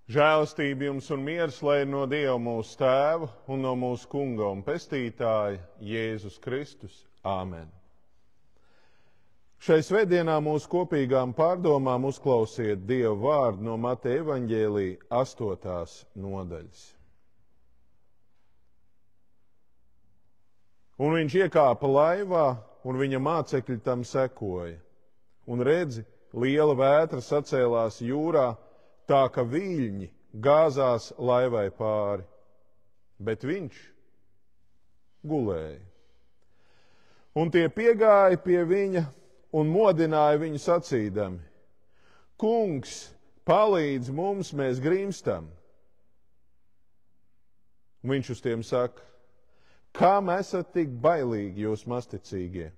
Žēlastība jums un miers, lai no Dieva mūsu Tēva un no mūsu Kunga un Pestītāja Jēzus Kristus. Āmen. Šai svētdienā mūsu kopīgām pārdomām uzklausiet Dieva vārdu no Mateja evaņģēlija 8. nodaļas. Un viņš iekāpa laivā, un viņa mācekļi tam sekoja. Un redzi, liela vētra sacēlās jūrā, tā ka viļņi gāzās laivai pāri, bet viņš gulēja. Un tie piegāja pie viņa un modināja viņu sacīdami: Kungs, palīdz mums, mēs grimstam. Un viņš uz tiem saka: Kam esat tik bailīgi, jūs masticīgie?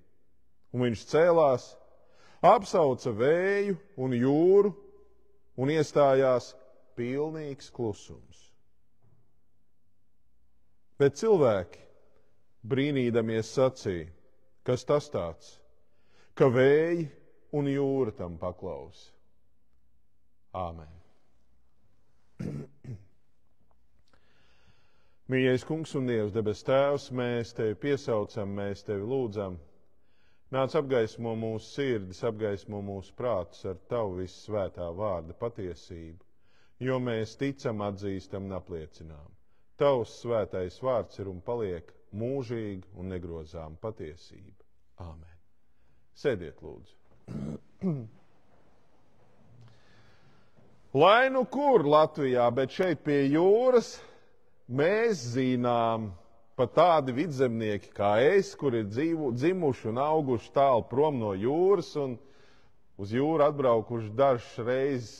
Un viņš cēlās, apsauca vēju un jūru, un iestājās pilnīgs klusums. Bet cilvēki, brīnīdamies, sacīja: Kas tas tāds, ka vēji un jūra tam paklausa? Āmen. Mīļais Kungs un Dievs, debes Tēvs, mēs Tevi piesaucam, mēs Tevi lūdzam. Nāc apgaismo mūsu sirdis, apgaismo mūsu prātus ar Tavu vissvētā vārda patiesību, jo mēs ticam, atzīstam un apliecinām. Tavs svētais vārds ir un paliek mūžīgi un negrozām patiesība. Āmen. Sēdiet, lūdzu. Lai nu kur Latvijā, bet šeit pie jūras mēs zinām pat tādi vidzemnieki kā es, kuri ir dzimuši un auguši tālu prom no jūras un uz jūru atbraukuši dažas reizes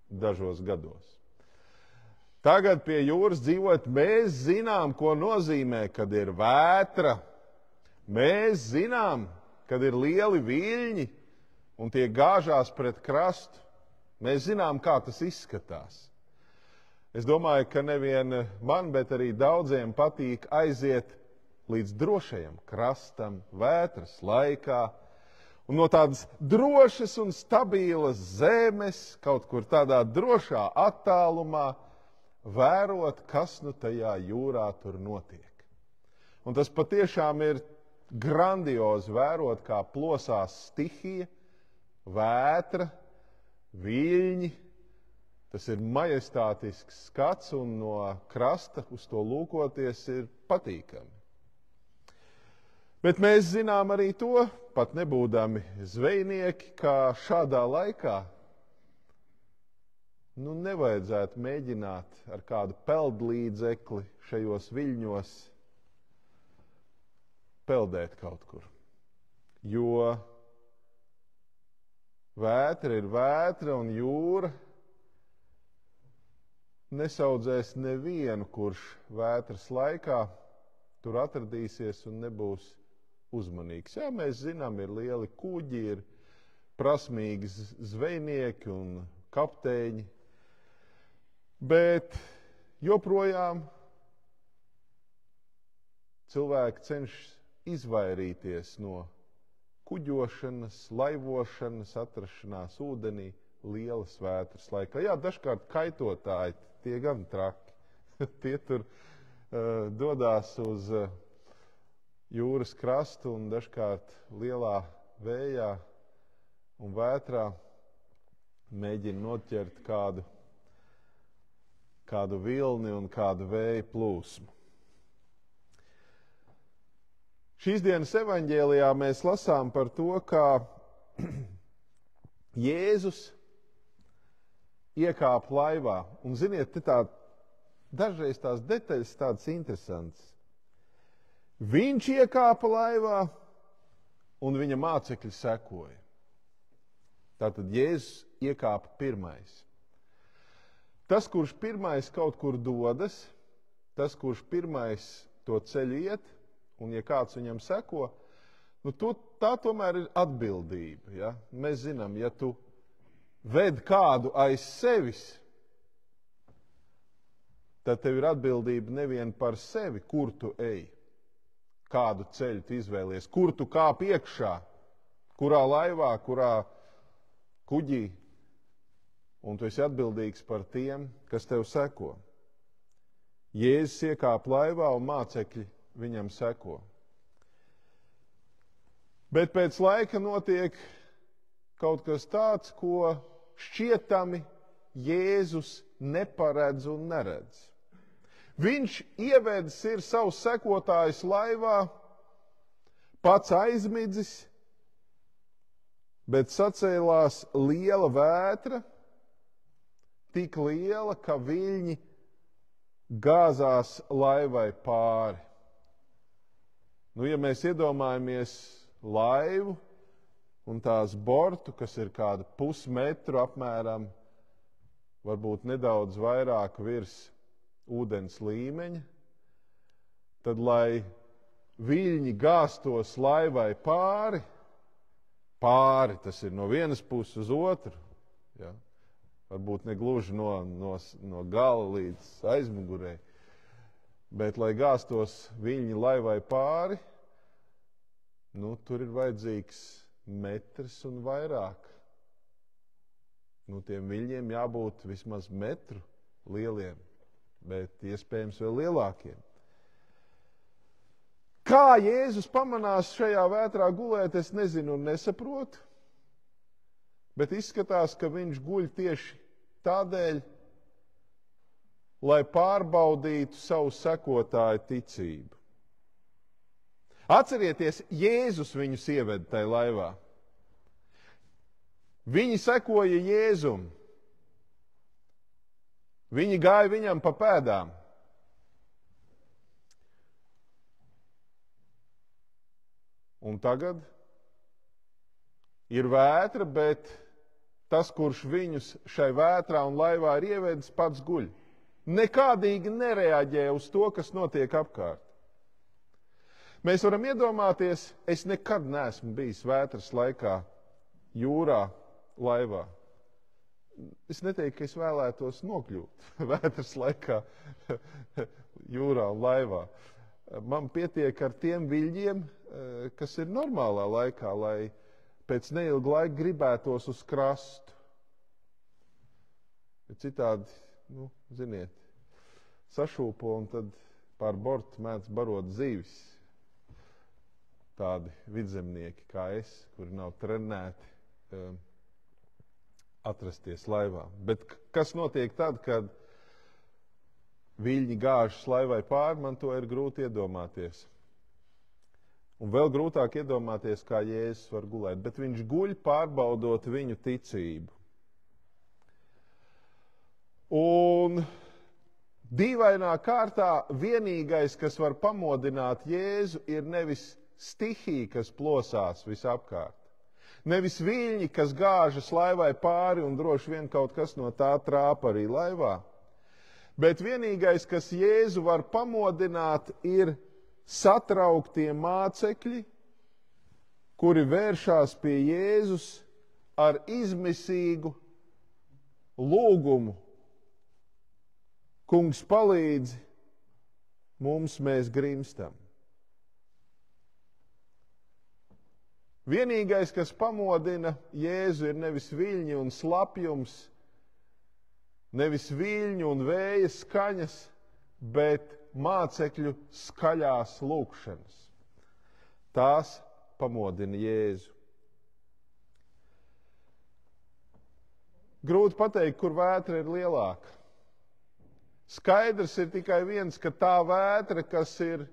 dažos gados. Tagad pie jūras dzīvot, mēs zinām, ko nozīmē, kad ir vētra. Mēs zinām, kad ir lieli viļņi un tie gāžās pret krastu. Mēs zinām, kā tas izskatās. Es domāju, ka nevien man, bet arī daudziem patīk aiziet līdz drošajam krastam vētras laikā un no tādas drošas un stabilas zemes, kaut kur tādā drošā attālumā, vērot, kas nu tajā jūrā tur notiek. Un tas patiešām ir grandiozi vērot, kā plosās stihija, vētra, viļņi. Tas ir majestātisks skats un no krasta uz to lūkoties ir patīkami. Bet mēs zinām arī to, pat nebūdami zvejnieki, ka šādā laikā nevajadzētu mēģināt ar kādu peldlīdzekli šajos viļņos peldēt kaut kur. Jo vētra ir vētra un jūra nesaudzēs nevienu, kurš vētras laikā tur atradīsies un nebūs uzmanīgs. Jā, mēs zinām, ir lieli kuģi, ir prasmīgi zvejnieki un kapteiņi, bet joprojām cilvēki cenšas izvairīties no kuģošanas, laivošanas, atrašanās ūdenī lielas vētras laikā. Jā, dažkārt kaitotāji, tie gan traki. Tie tur dodās uz jūras krastu un dažkārt lielā vējā un vētrā mēģina noķert kādu vilni un kādu vēja plūsmu. Šīs dienas evaņģēlijā mēs lasām par to, kā Jēzus iekāpa laivā. Un, ziniet, dažreiz tās detaļas tādas interesantas. Viņš iekāpa laivā un viņa mācekļi sekoja. Tātad Jēzus iekāpa pirmais. Tas, kurš pirmais kaut kur dodas, tas, kurš pirmais to ceļu iet, un ja kāds viņam seko, tā tomēr ir atbildība. Ja? Mēs zinām, ja tu ved kādu aiz sevis, tad tev ir atbildība nevien par sevi, kur tu ej, kādu ceļu tu izvēlies, kur tu kāp iekšā, kurā laivā, kurā kuģī. un tu esi atbildīgs par tiem, kas tev seko. Jēzus iekāp laivā un mācekļi viņam seko. Bet pēc laika notiek kaut kas tāds, ko šķietami Jēzus neparedz un neredz. Viņš ievedis ir savus sekotājus laivā, pats aizmidzis, bet sacēlās liela vētra, tik liela, ka viļņi gāzās laivai pāri. Ja mēs iedomājamies laivu un tās bortu, kas ir kāda pusmetru apmēram, varbūt nedaudz vairāk virs ūdens līmeņa, tad, lai viļņi gāstos laivai pāri, tas ir no vienas puses uz otru, ja? Varbūt ne gluži no gala līdz aizmugurei, bet, lai gāstos viļņi laivai pāri, tur ir vajadzīgs metrs un vairāk. Tiem viļņiem jābūt vismaz metru lieliem, bet iespējams vēl lielākiem. Kā Jēzus pamanās šajā vētrā gulēt, es nezinu un nesaprotu, bet izskatās, ka viņš guļ tieši tādēļ, lai pārbaudītu savu sekotāju ticību. Atcerieties, Jēzus viņus ieveda tajā laivā. Viņi sekoja Jēzum. Viņi gāja viņam pa pēdām. Un tagad ir vētra, bet tas, kurš viņus šai vētrā un laivā ir ievedis, pats guļ. Nekādīgi nereaģē uz to, kas notiek apkārt. Mēs varam iedomāties, es nekad neesmu bijis vētras laikā jūrā, laivā. Es neteiktu, ka es vēlētos nokļūt vētras laikā jūrā un laivā. Man pietiek ar tiem viļņiem, kas ir normālā laikā, lai pēc neilga laika gribētos uz krastu. Citādi, ziniet, sašūpo un tad pār bortu mēdz barot zīvis. Tādi vidzemnieki kā es, kuri nav trenēti atrasties laivā. Bet kas notiek tad, kad viļņi gāžas laivai pāri, man to ir grūti iedomāties. Un vēl grūtāk iedomāties, kā Jēzus var gulēt. Bet viņš guļ pārbaudot viņu ticību. Un dīvainā kārtā vienīgais, kas var pamodināt Jēzu, ir nevis stihija, kas plosās visapkārt. Nevis viļņi, kas gāžas laivai pāri un droši vien kaut kas no tā trāpa arī laivā. Bet vienīgais, kas Jēzu var pamodināt, ir satrauktie mācekļi, kuri vēršās pie Jēzus ar izmisīgu lūgumu. Kungs, palīdzi, mums mēs grimstam. Vienīgais, kas pamodina Jēzu, ir nevis viļņi un slapjums, nevis viļņu un vēja skaņas, bet mācekļu skaļās lūgšanas. Tās pamodina Jēzu. Grūti pateikt, kur vētra ir lielāka. Skaidrs ir tikai viens, ka tā vētra, kas ir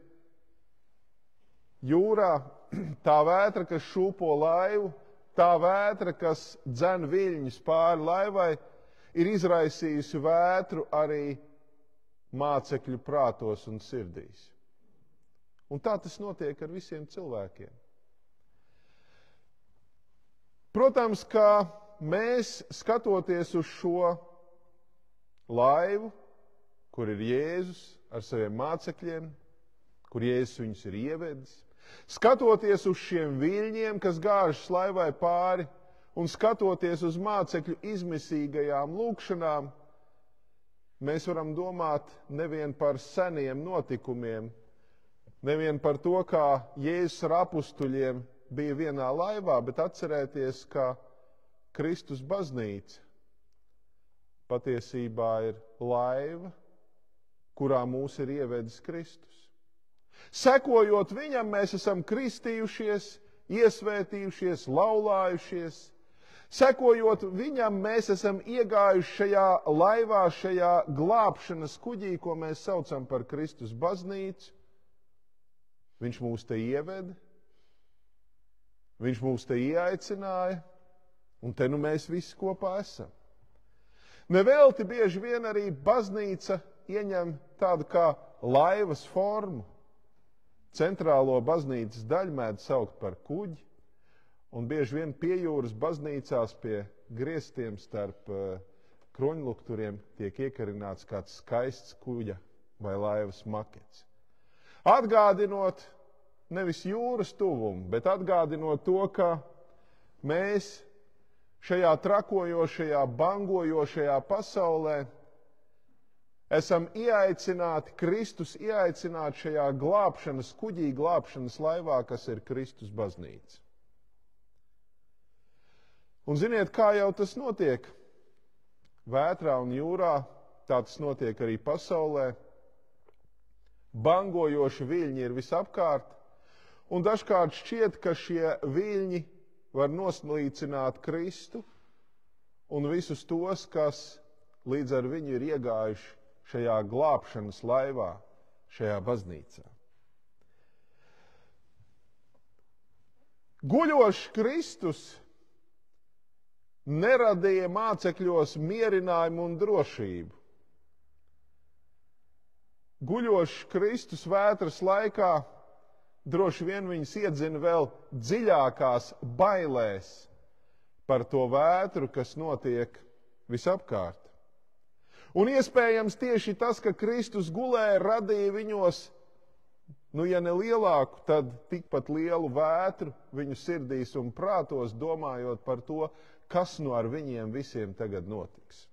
jūrā, tā vētra, kas šūpo laivu, tā vētra, kas dzen viļņus pāri laivai, ir izraisījusi vētru arī mācekļu prātos un sirdīs. Un tā tas notiek ar visiem cilvēkiem. Protams, ka mēs, skatoties uz šo laivu, kur ir Jēzus ar saviem mācekļiem, kur Jēzus viņus ir ievedis, skatoties uz šiem viļņiem, kas gāžas laivai pāri, un skatoties uz mācekļu izmisīgajām lūgšanām, mēs varam domāt nevien par seniem notikumiem, nevien par to, kā Jēzus ar apustuļiem bija vienā laivā, bet atcerēties, ka Kristus baznīca patiesībā ir laiva, kurā mūs ir ievedis Kristus. Sekojot viņam, mēs esam kristījušies, iesvētījušies, laulājušies. Sekojot viņam, mēs esam iegājuši šajā laivā, šajā glābšanas kuģī, ko mēs saucam par Kristus baznīcu. Viņš mūs te ieveda, viņš mūs te ieaicināja, un te nu mēs visi kopā esam. Nevelti bieži vien arī baznīca ieņem tādu kā laivas formu. Centrālo baznīcas daļu mēdz saukt par kuģi, un bieži vien pie jūras baznīcās pie griestiem starp kroņlukturiem tiek iekarināts kāds skaists kuģa vai laivas makets. Atgādinot nevis jūras tuvumu, bet atgādinot to, ka mēs šajā trakojošajā, bangojošajā pasaulē esam ieaicināti, Kristus ieaicināti šajā glābšanas kuģī, glābšanas laivā, kas ir Kristus baznīca. Un ziniet, kā jau tas notiek vētrā un jūrā, tā tas notiek arī pasaulē. Bangojoši viļņi ir visapkārt, un dažkārt šķiet, ka šie viļņi var noslīcināt Kristu un visus tos, kas līdz ar viņu ir iegājuši šajā glābšanas laivā, šajā baznīcā. Guļošs Kristus neradīja mācekļos mierinājumu un drošību. Guļošs Kristus vētras laikā droši vien viņus iedzina vēl dziļākās bailēs par to vētru, kas notiek visapkārt. Un iespējams tieši tas, ka Kristus gulēja, radīja viņos, ja ne lielāku, tad tikpat lielu vētru viņu sirdīs un prātos, domājot par to, kas no ar viņiem visiem tagad notiks.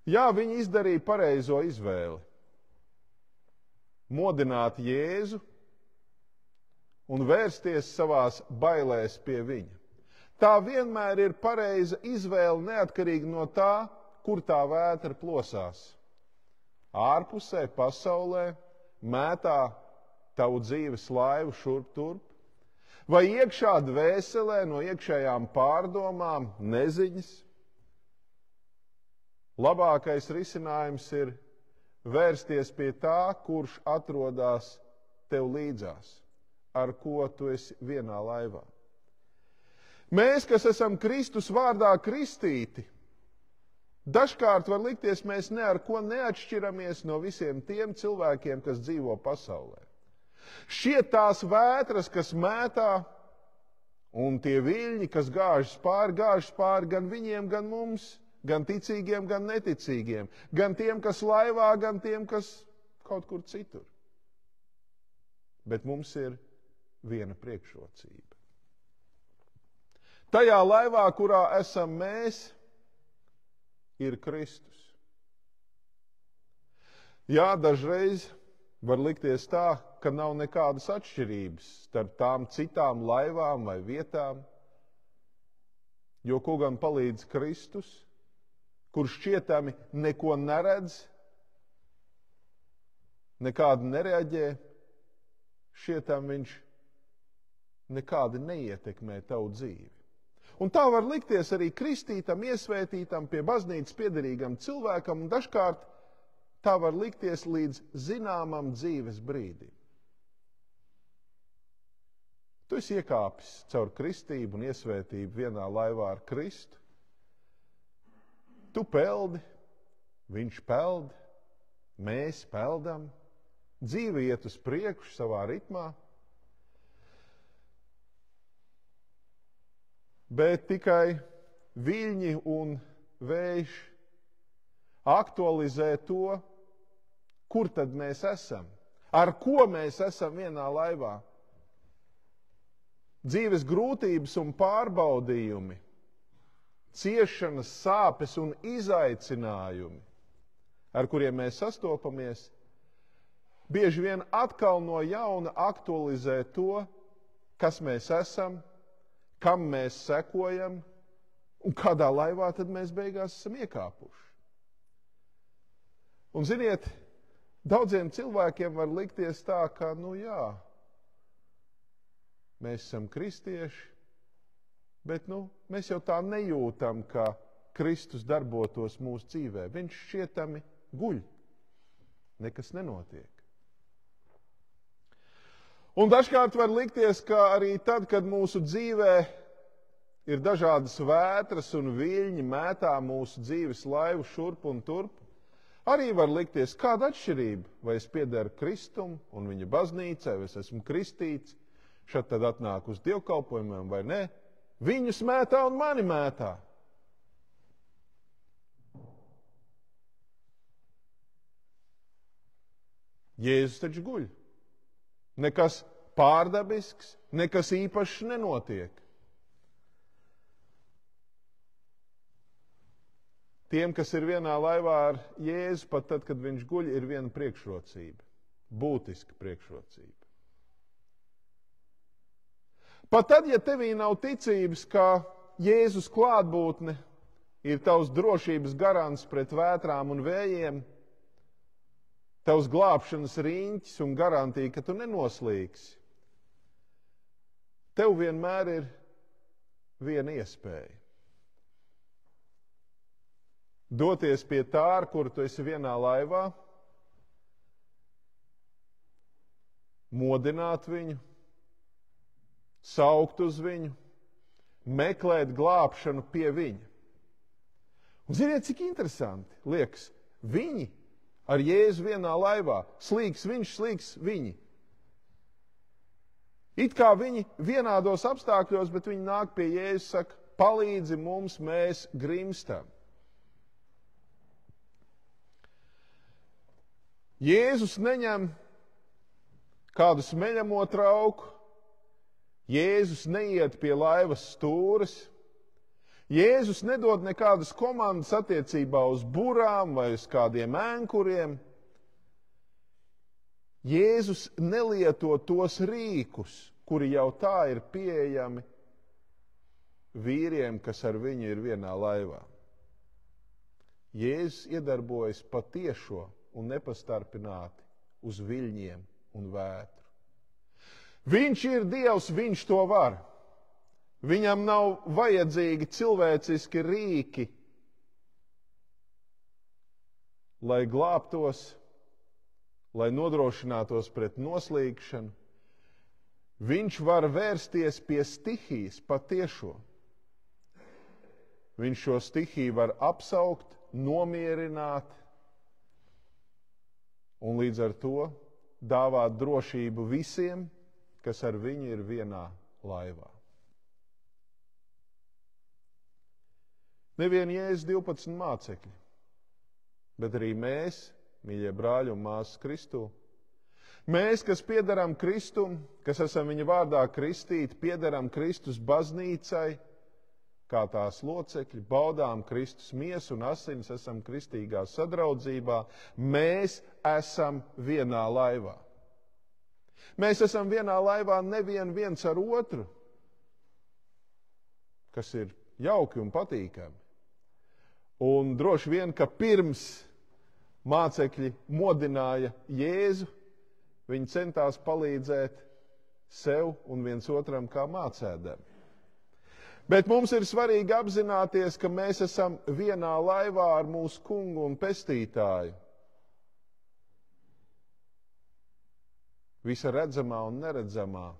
Jā, viņi izdarīja pareizo izvēli. Modināt Jēzu un vērsties savās bailēs pie viņa. Tā vienmēr ir pareiza izvēle neatkarīgi no tā, kur tā vētra plosās. Ārpusē, pasaulē, mētā tavu dzīves laivu šurp turp, vai iekšā dvēselē no iekšējām pārdomām, neziņas. Labākais risinājums ir vērsties pie tā, kurš atrodas tev līdzās, ar ko tu esi vienā laivā. Mēs, kas esam Kristus vārdā kristīti, dažkārt var likties, mēs ne ar ko neatšķiramies no visiem tiem cilvēkiem, kas dzīvo pasaulē. Šķiet tās vētras, kas mētā, un tie viļņi, kas gāžas pāri gan viņiem, gan mums, gan ticīgiem, gan neticīgiem, gan tiem, kas laivā, gan tiem, kas kaut kur citur. Bet mums ir viena priekšrocība. Tajā laivā, kurā esam mēs, ir Kristus. Jā, dažreiz var likties tā, ka nav nekādas atšķirības starp tām citām laivām vai vietām, jo ko gan palīdz Kristus, kurš šķietami neko neredz, nekādi nereaģē, šķietami viņš nekādi neietekmē tavu dzīvi. Un tā var likties arī kristītam, iesvētītam, pie baznīcas piederīgam cilvēkam, un dažkārt tā var likties līdz zināmam dzīves brīdim. Tu esi iekāpis caur kristību un iesvētību vienā laivā ar Kristu. Tu peldi, viņš peld, mēs peldam, dzīve iet uz priekšu savā ritmā. Bet tikai viļņi un vējš aktualizē to, kur tad mēs esam, ar ko mēs esam vienā laivā. Dzīves grūtības un pārbaudījumi, ciešanas, sāpes un izaicinājumi, ar kuriem mēs sastopamies, bieži vien atkal no jauna aktualizē to, kas mēs esam, kam mēs sekojam Un kādā laivā tad mēs beigās esam iekāpuši? Un ziniet, daudziem cilvēkiem var likties tā, ka, mēs esam kristieši, bet, mēs jau tā nejūtam, ka Kristus darbotos mūsu dzīvē. Viņš šķietami guļ. Nekas nenotiek. Un dažkārt var likties, ka arī tad, kad mūsu dzīvē ir dažādas vētras un viļņi mētā mūsu dzīves laivu šurp un turp, arī var likties, kāda atšķirība, vai es piederu Kristum un viņa baznīcai, vai es esmu kristīts, šad tad atnāk uz dievkalpojumiem vai ne. Viņus mētā un mani mētā. Jēzus taču guļ. Nekas pārdabisks, nekas īpašs nenotiek. Tiem, kas ir vienā laivā ar Jēzu, pat tad, kad viņš guļ, ir viena priekšrocība. Būtiska priekšrocība. Pat tad, ja tevī nav ticības, ka Jēzus klātbūtne ir tavs drošības garants pret vētrām un vējiem, tavs glābšanas riņķis un garantija, ka tu nenoslīgsi, tev vienmēr ir viena iespēja. Doties pie tā, ar kuru tu esi vienā laivā, modināt viņu, saukt uz viņu, meklēt glābšanu pie viņa. Un ziniet, cik interesanti liekas, viņi ar Jēzu vienā laivā, slīgs viņš, slīgs viņi. It kā viņi vienādos apstākļos, bet viņi nāk pie Jēzus, saka, palīdzi mums, mēs grimstam. Jēzus neņem kādu smeļamo trauku, Jēzus neiet pie laivas stūres, Jēzus nedod nekādas komandas attiecībā uz burām vai uz kādiem ēnkuriem. Jēzus nelieto tos rīkus, kuri jau tā ir pieejami vīriem, kas ar viņu ir vienā laivā. Jēzus iedarbojas patiešo un nepastarpināti uz viļņiem un vētru. Viņš ir Dievs, viņš to var. Viņam nav vajadzīgi cilvēciski rīki, lai glābtos, lai nodrošinātos pret noslīgšanu. Viņš var vērsties pie stihijas patiešo. Viņš šo stihiju var apsaukt, nomierināt un līdz ar to dāvāt drošību visiem, kas ar viņu ir vienā laivā. Nevien Jēzus 12 mācekļi, bet arī mēs, mīļie brāļi un māsas Kristū, mēs, kas piederam Kristum, kas esam viņa vārdā kristīti, piederam Kristus baznīcai, kā tās locekļi, baudām Kristus miesu un asinis, esam kristīgā sadraudzībā, mēs esam vienā laivā. Mēs esam vienā laivā nevien viens ar otru, kas ir jauki un patīkami. Un droši vien, ka pirms mācekļi modināja Jēzu, viņi centās palīdzēt sev un viens otram kā mācēdami. Bet mums ir svarīgi apzināties, ka mēs esam vienā laivā ar mūsu kungu un pestītāju. Visa redzamā un neredzamā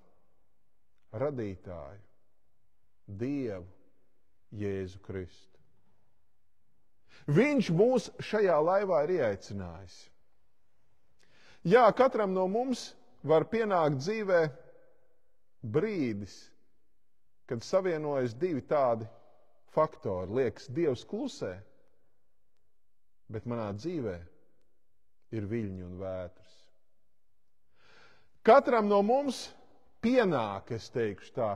radītāju, Dievu Jēzu Kristu. Viņš mūs šajā laivā ir ieaicinājis. Jā, katram no mums var pienākt dzīvē brīdis, kad savienojas divi tādi faktori. Liekas, Dievs klusē, bet manā dzīvē ir viļņi un vētras. Katram no mums pienāk, es teikšu tā,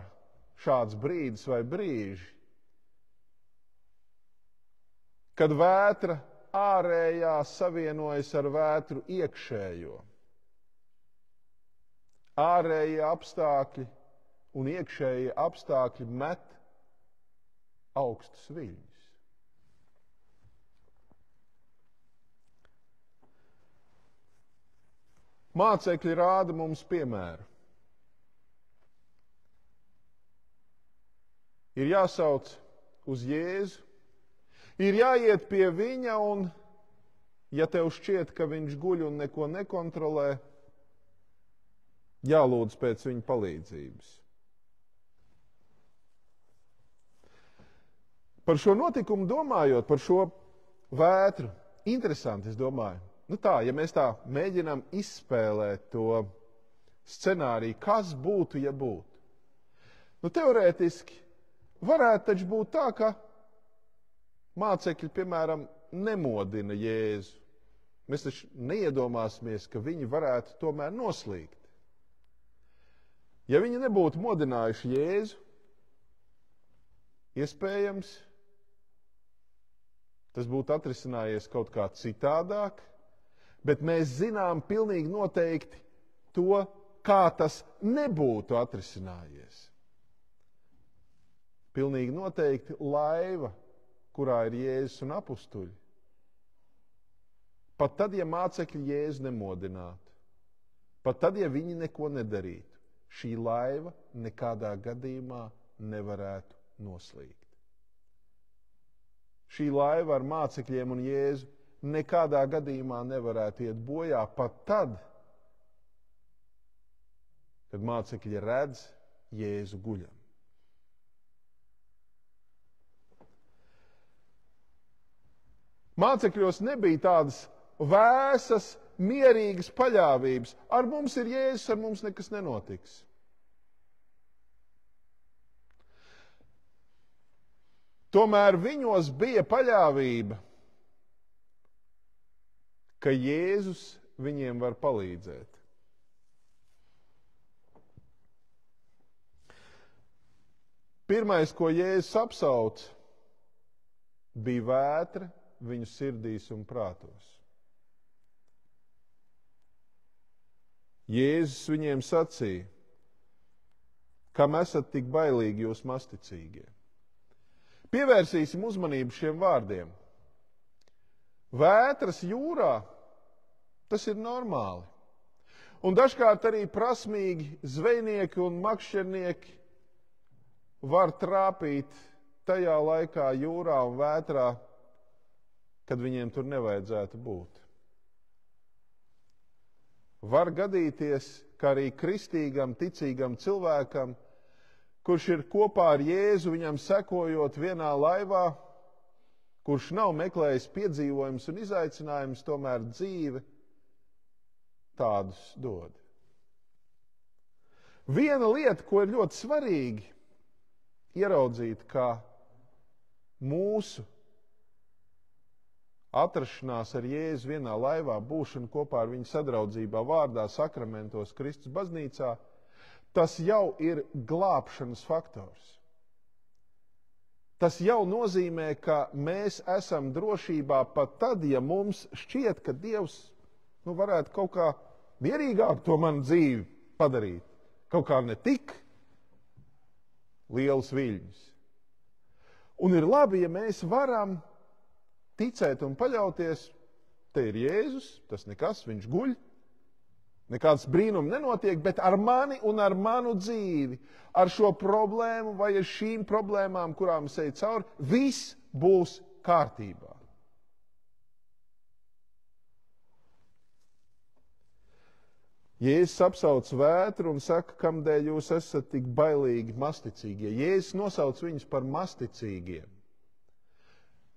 šāds brīdis vai brīži, kad vētra ārējā savienojas ar vētru iekšējo. Ārējie apstākļi un iekšējie apstākļi met augstus viļņus. Mācekļi rāda mums piemēru. Ir jāsauc uz Jēzu, ir jāiet pie viņa un, ja tev šķiet, ka viņš guļ un neko nekontrolē, jālūdz pēc viņa palīdzības. Par šo notikumu domājot, par šo vētru, interesanti, es domāju. Ja mēs tā mēģinām izspēlēt to scenāriju, kas būtu, ja būtu. Teorētiski varētu taču būt tā, ka mācekļi, piemēram, nemodina Jēzu. Mēs taču neiedomāsimies, ka viņi varētu tomēr noslīgt. Ja viņi nebūtu modinājuši Jēzu, iespējams, tas būtu atrisinājies kaut kā citādāk, bet mēs zinām pilnīgi noteikti to, kā tas nebūtu atrisinājies. Pilnīgi noteikti laiva, kurā ir Jēzus un apustuļi. Pat tad, ja mācekļi Jēzu nemodinātu, pat tad, ja viņi neko nedarītu, šī laiva nekādā gadījumā nevarētu noslīgt. Šī laiva ar mācekļiem un Jēzu nekādā gadījumā nevarētu iet bojā, pat tad, kad mācekļi redz Jēzu guļam. Mācekļos nebija tādas vēsas, mierīgas paļāvības. Ar mums ir Jēzus, ar mums nekas nenotiks. Tomēr viņos bija paļāvība, ka Jēzus viņiem var palīdzēt. Pirmais, ko Jēzus apsauc, bija vētra viņu sirdīs un prātos. Jēzus viņiem sacīja, kam esat tik bailīgi jūs masticīgie. Pievērsīsim uzmanību šiem vārdiem. Vētras jūrā, tas ir normāli. Un dažkārt arī prasmīgi zvejnieki un makšķernieki var trāpīt tajā laikā jūrā un vētrā, kad viņiem tur nevajadzētu būt. Var gadīties, ka arī kristīgam, ticīgam cilvēkam, kurš ir kopā ar Jēzu, viņam sekojot vienā laivā, kurš nav meklējis piedzīvojums un izaicinājums, tomēr dzīve tādus dod. Viena lieta, ko ir ļoti svarīgi ieraudzīt, ka mūsu atrašanās ar Jēzu vienā laivā, būšana kopā ar viņu sadraudzībā, vārdā, sakramentos, Kristus baznīcā, tas jau ir glābšanas faktors. Tas jau nozīmē, ka mēs esam drošībā pat tad, ja mums šķiet, ka Dievs varētu kaut kā mierīgāk to manu dzīvi padarīt. Kaut kā ne tik liels viļņus. Un ir labi, ja mēs varam ticēt un paļauties, te ir Jēzus, tas nekas, viņš guļ, nekāds brīnums nenotiek, bet ar mani un ar manu dzīvi, ar šo problēmu vai ar šīm problēmām, kurām es eju cauri, viss būs kārtībā. Jēzus apsauc vētru un saka, kamdēļ jūs esat tik bailīgi masticīgie. Jēzus nosauc viņus par masticīgiem.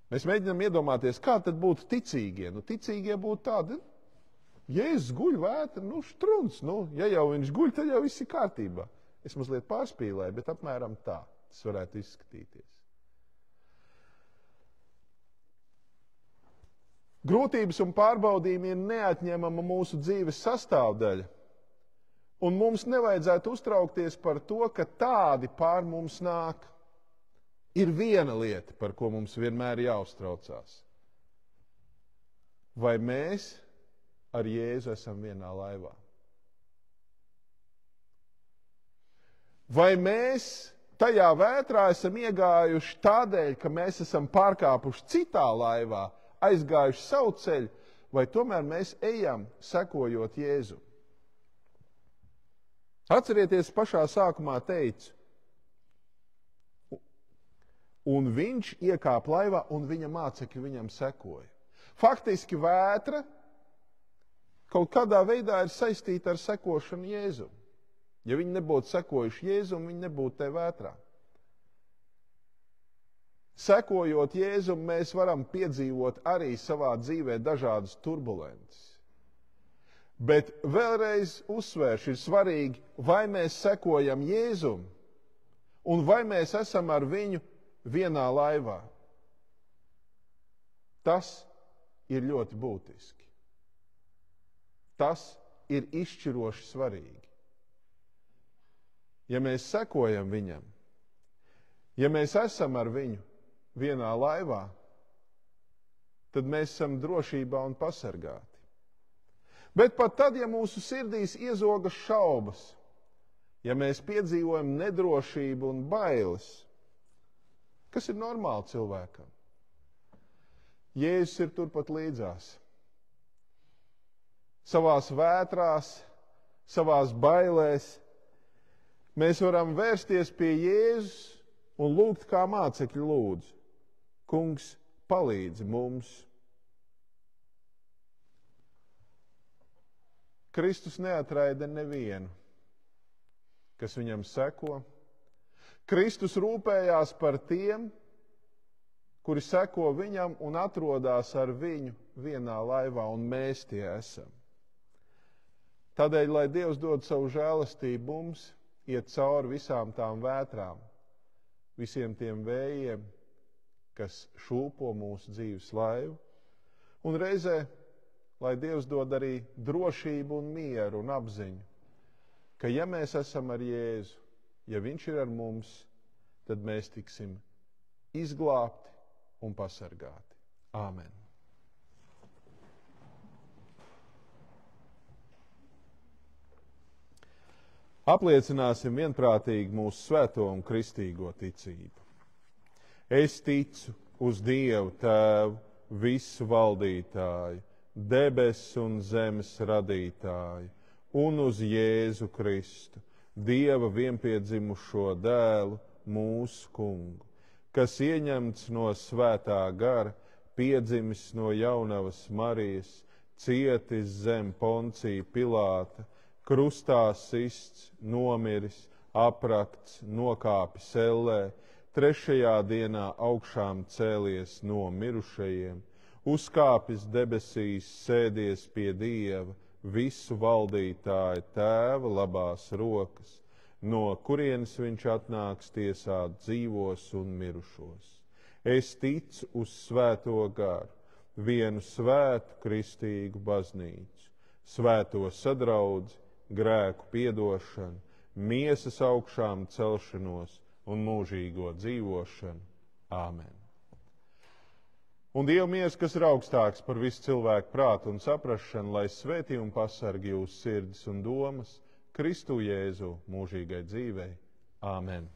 Mēs mēģinām iedomāties, kā tad būtu ticīgie. Ticīgie būtu tādi, Jēzus guļ vētra, štruns. Ja jau viņš guļ, tad jau viss ir kārtībā. Es mazliet pārspīlēju, bet apmēram tā tas varētu izskatīties. Grūtības un pārbaudījumi ir neatņemama mūsu dzīves sastāvdaļa. Un mums nevajadzētu uztraukties par to, ka tādi pār mums nāk. Ir viena lieta, par ko mums vienmēr jāuztraucās. Vai mēs ar Jēzu esam vienā laivā? Vai mēs tajā vētrā esam iegājuši tādēļ, ka mēs esam pārkāpuši citā laivā, aizgājuši savu ceļu, vai tomēr mēs ejam sekojot Jēzu? Atcerieties, pašā sākumā teicu, un viņš iekāpa laivā, un viņa mācekļi viņam sekoja. Faktiski vētra kaut kādā veidā ir saistīta ar sekošanu Jēzum. Ja viņi nebūtu sekojuši Jēzum, viņi nebūtu te vētrā. Sekojot Jēzum, mēs varam piedzīvot arī savā dzīvē dažādas turbulences. Bet vēlreiz uzsvēršu, ir svarīgi, vai mēs sekojam Jēzum, un vai mēs esam ar viņu vienā laivā. Tas ir ļoti būtiski. Tas ir izšķiroši svarīgi. Ja mēs sekojam viņam, ja mēs esam ar viņu vienā laivā, tad mēs esam drošībā un pasargāti. Bet pat tad, ja mūsu sirdīs iezogas šaubas, ja mēs piedzīvojam nedrošību un bailes, kas ir normāli cilvēkam, Jēzus ir turpat līdzās. Savās vētrās, savās bailēs mēs varam vērsties pie Jēzus un lūgt, kā mācekļi lūdz. Kungs, palīdzi mums. Kristus neatraida nevienu, kas viņam seko. Kristus rūpējās par tiem, kuri seko viņam un atrodas ar viņu vienā laivā, un mēs tie esam. Tādēļ, lai Dievs dod savu žēlastību mums, iet cauri visām tām vētrām, visiem tiem vējiem, kas šūpo mūsu dzīves laivu, un reizē, lai Dievs dod arī drošību un mieru un apziņu, ka ja mēs esam ar Jēzu, ja viņš ir ar mums, tad mēs tiksim izglābti un pasargāti. Āmen. Apliecināsim vienprātīgi mūsu svēto un kristīgo ticību. Es ticu uz Dievu Tēvu, visu valdītāju, debesu un zemes radītāju, un uz Jēzu Kristu, Dieva vienpiedzimušo dēlu, mūsu kungu, kas ieņemts no svētā gara, piedzimis no jaunavas Marijas, cietis zem Poncija Pilāta, krustā sists, nomiris, aprakts, nokāpis ellē, trešajā dienā augšām cēlies no mirušajiem, uzkāpis debesīs, sēdies pie Dieva, visu valdītāju Tēva labās rokas, no kurienes viņš atnāks tiesāt dzīvos un mirušos. Es ticu uz svēto garu, vienu svētu kristīgu baznīcu, svēto sadraudzi, grēku piedošanu, miesas augšām celšanos un mūžīgo dzīvošanu. Āmen. Un Dieva miers, kas ir augstāks par visu cilvēku prātu un saprašanu, lai svētī un pasargi jūsu sirdis un domas Kristu Jēzu mūžīgai dzīvei. Āmen.